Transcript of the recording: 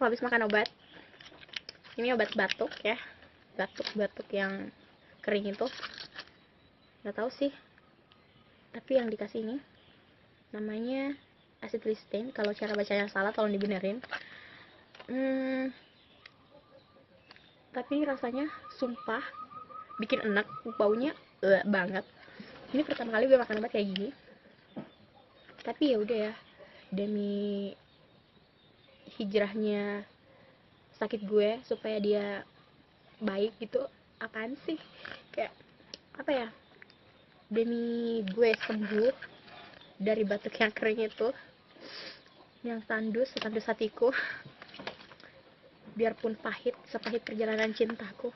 aku habis makan obat. Ini obat batuk ya, batuk yang kering itu, nggak tahu sih, tapi yang dikasih ini namanya acetylcysteine. Kalau cara bacanya salah tolong dibenerin. Tapi rasanya sumpah bikin enak, baunya banget. Ini pertama kali gue makan obat kayak gini, tapi ya udah ya, demi hijrahnya sakit gue supaya dia baik gitu. Apaan sih, kayak apa ya, demi gue sembuh dari batuk yang kering itu, yang setandus hatiku, biarpun pahit sepahit perjalanan cintaku.